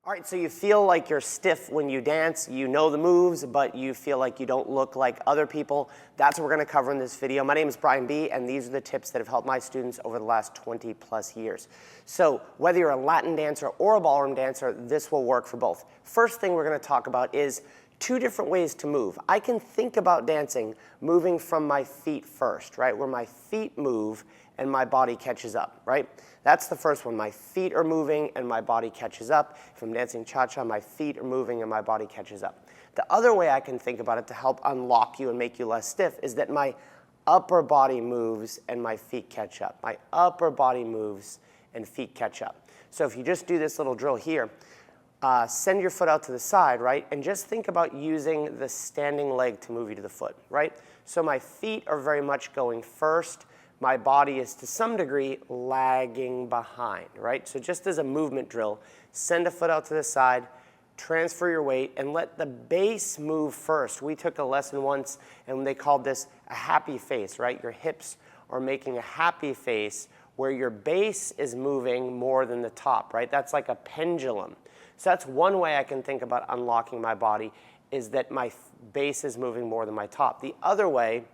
All right, so you feel like you're stiff when you dance, you know the moves, but you feel like you don't look like other people. That's what we're gonna cover in this video. My name is Brian B, and these are the tips that have helped my students over the last 20 plus years. So whether you're a Latin dancer or a ballroom dancer, this will work for both. First thing we're gonna talk about is two different ways to move. I can think about dancing moving from my feet first, right? Where my feet move and my body catches up, right? That's the first one. My feet are moving and my body catches up. If I'm dancing cha-cha, my feet are moving and my body catches up. The other way I can think about it to help unlock you and make you less stiff is that my upper body moves and my feet catch up. My upper body moves and feet catch up. So if you just do this little drill here, send your foot out to the side, right? And just think about using the standing leg to move you to the foot, right? So my feet are very much going first. My body is to some degree lagging behind, right? So just as a movement drill, send a foot out to the side, transfer your weight, and let the base move first. We took a lesson once and they called this a happy face, right? Your hips are making a happy face where your base is moving more than the top, right? That's like a pendulum. So that's one way I can think about unlocking my body, is that my base is moving more than my top. The other way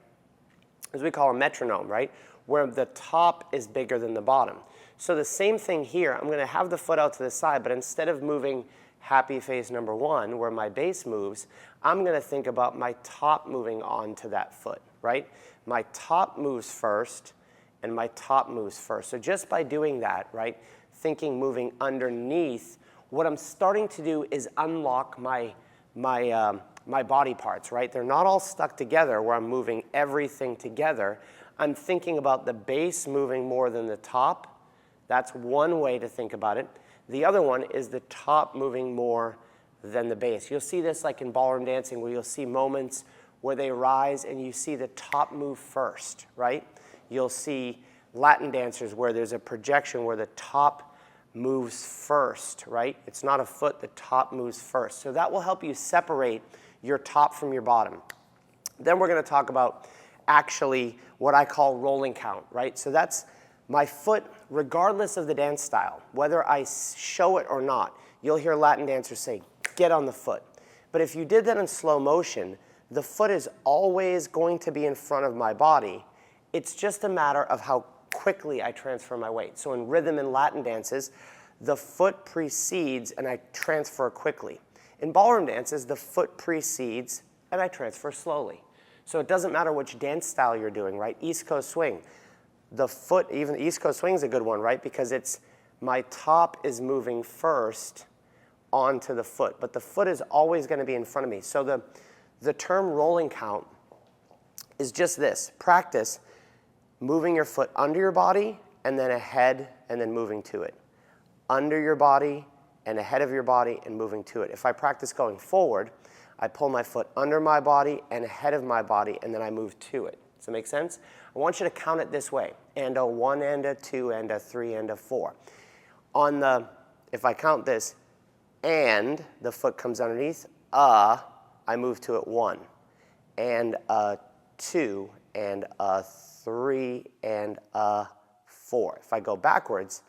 is we call a metronome, right? Where the top is bigger than the bottom. So the same thing here, I'm gonna have the foot out to the side, but instead of moving happy face number one, where my base moves, I'm gonna think about my top moving onto that foot, right? My top moves first, and my top moves first. So just by doing that, right, thinking moving underneath, what I'm starting to do is unlock my body parts, right? They're not all stuck together where I'm moving everything together. I'm thinking about the base moving more than the top. That's one way to think about it. The other one is the top moving more than the base. You'll see this like in ballroom dancing where you'll see moments where they rise and you see the top move first, right? You'll see Latin dancers where there's a projection where the top moves first, right? It's not a foot, the top moves first. So that will help you separate your top from your bottom. Then we're gonna talk about actually what I call rolling count, right? So that's my foot, regardless of the dance style, whether I show it or not. You'll hear Latin dancers say, get on the foot. But if you did that in slow motion, the foot is always going to be in front of my body. It's just a matter of how quickly I transfer my weight. So in rhythm and Latin dances, the foot precedes and I transfer quickly. In ballroom dances, the foot precedes and I transfer slowly. So it doesn't matter which dance style you're doing, right? East Coast swing, the foot, even East Coast swing is a good one, right? Because it's my top is moving first onto the foot, but the foot is always going to be in front of me. So the term rolling count is just this: practice moving your foot under your body and then ahead and then moving to it. Under your body and ahead of your body and moving to it. If I practice going forward, I pull my foot under my body and ahead of my body and then I move to it. Does that make sense? I want you to count it this way: and a 1 and a 2 and a 3 and a 4. If I count this, and the foot comes underneath, I move to it 1, and a 2, and a 3, and a 4. If I go backwards,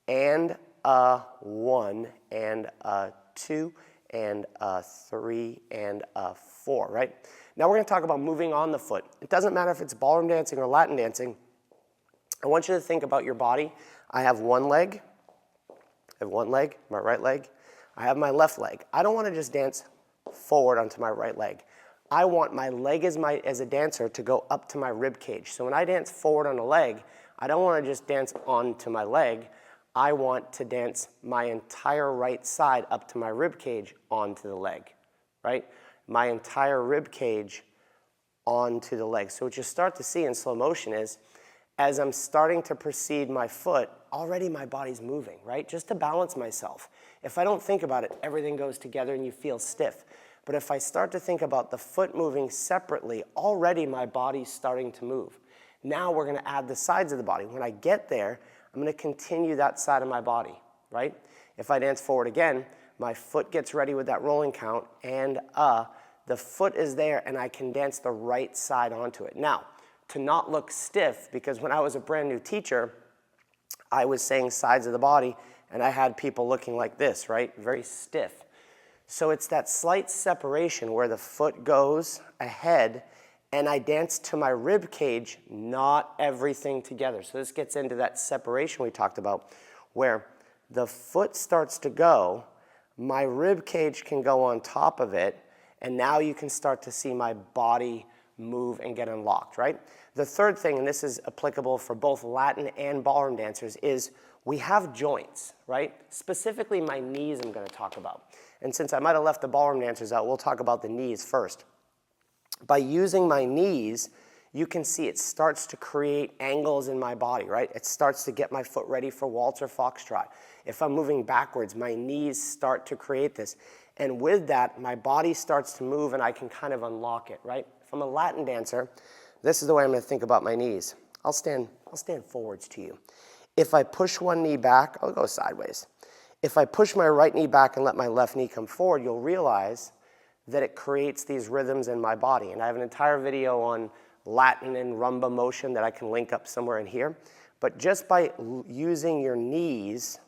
and a 1, and a 2, and a 3, and a 4, right? Now we're going to talk about moving on the foot. It doesn't matter if it's ballroom dancing or Latin dancing. I want you to think about your body. I have one leg. I have one leg, my right leg. I have my left leg. I don't want to just dance forward onto my right leg. I want my leg as a dancer to go up to my rib cage. So when I dance forward on a leg, I don't want to just dance onto my leg. I want to dance my entire right side up to my rib cage onto the leg, right? My entire rib cage onto the leg. So what you start to see in slow motion is, as I'm starting to precede my foot, already my body's moving, right? Just to balance myself. If I don't think about it, everything goes together and you feel stiff. But if I start to think about the foot moving separately, already my body's starting to move. Now we're gonna add the sides of the body. When I get there, I'm gonna continue that side of my body, right? If I dance forward again, my foot gets ready with that rolling count, and the foot is there and I can dance the right side onto it. Now, to not look stiff, because when I was a brand new teacher, I was saying sides of the body and I had people looking like this, right? Very stiff. So it's that slight separation where the foot goes ahead and I dance to my rib cage, not everything together. So this gets into that separation we talked about where the foot starts to go, my rib cage can go on top of it, and now you can start to see my body move and get unlocked, right? The third thing, and this is applicable for both Latin and ballroom dancers, is we have joints, right? Specifically my knees I'm going to talk about. And since I might have left the ballroom dancers out, we'll talk about the knees first. By using my knees, you can see it starts to create angles in my body, right? It starts to get my foot ready for waltz or foxtrot. If I'm moving backwards, my knees start to create this. And with that, my body starts to move and I can kind of unlock it, right? If I'm a Latin dancer, this is the way I'm going to think about my knees. I'll stand forwards to you. If I push one knee back, I'll go sideways. If I push my right knee back and let my left knee come forward, you'll realize that it creates these rhythms in my body. And I have an entire video on Latin and rumba motion that I can link up somewhere in here. But just by using your knees,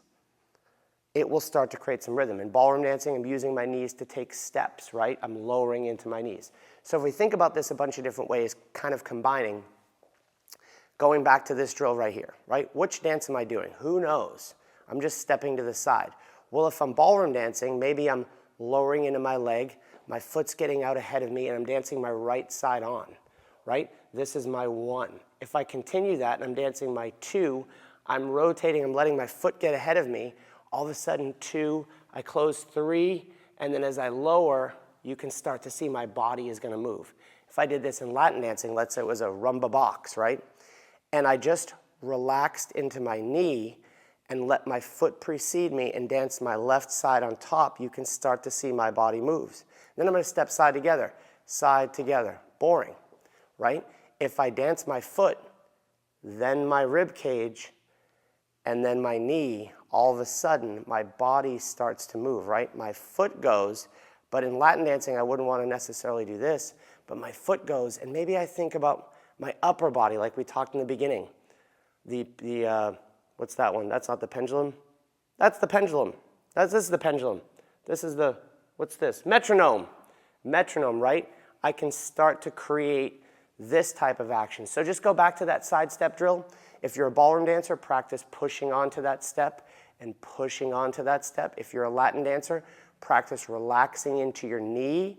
it will start to create some rhythm. In ballroom dancing, I'm using my knees to take steps, right? I'm lowering into my knees. So if we think about this a bunch of different ways, kind of combining, going back to this drill right here, right? Which dance am I doing? Who knows? I'm just stepping to the side. Well, if I'm ballroom dancing, maybe I'm lowering into my leg, my foot's getting out ahead of me, and I'm dancing my right side on, right? This is my 1. If I continue that and I'm dancing my 2, I'm rotating, I'm letting my foot get ahead of me. All of a sudden, 2, I close 3, and then as I lower, you can start to see my body is going to move. If I did this in Latin dancing, let's say it was a rumba box, right? And I just relaxed into my knee and let my foot precede me and dance my left side on top, you can start to see my body moves. Then I'm going to step side together, boring, right? If I dance my foot, then my rib cage, and then my knee, all of a sudden my body starts to move, right? My foot goes, but in Latin dancing I wouldn't want to necessarily do this, but my foot goes, and maybe I think about my upper body like we talked in the beginning. What's that one? That's not the pendulum. That's the pendulum. This is the pendulum. This is the, what's this? Metronome. Metronome, right? I can start to create this type of action. So just go back to that side step drill. If you're a ballroom dancer, practice pushing onto that step and pushing onto that step. If you're a Latin dancer, practice relaxing into your knee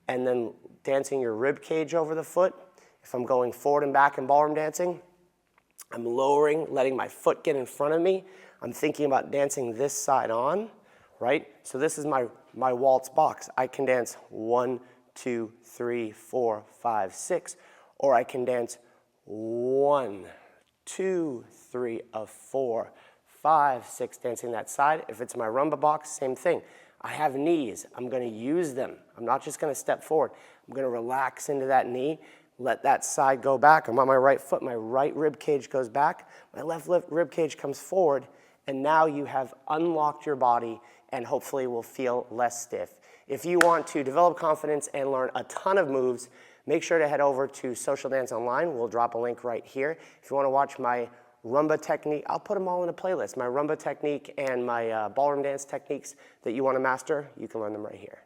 and then dancing your rib cage over the foot. If I'm going forward and back in ballroom dancing, I'm lowering, letting my foot get in front of me. I'm thinking about dancing this side on, right? So this is my waltz box. I can dance 1, 2, 3, 4, 5, 6, or I can dance 1, 2, 3, 4, 5, 6, dancing that side. If it's my rumba box, same thing. I have knees. I'm going to use them. I'm not just going to step forward. I'm going to relax into that knee. Let that side go back. I'm on my right foot. My right rib cage goes back. My left rib cage comes forward. And now you have unlocked your body and hopefully will feel less stiff. If you want to develop confidence and learn a ton of moves, make sure to head over to Social Dance Online. We'll drop a link right here. If you want to watch my rumba technique, I'll put them all in a playlist. My rumba technique and my ballroom dance techniques that you want to master, you can learn them right here.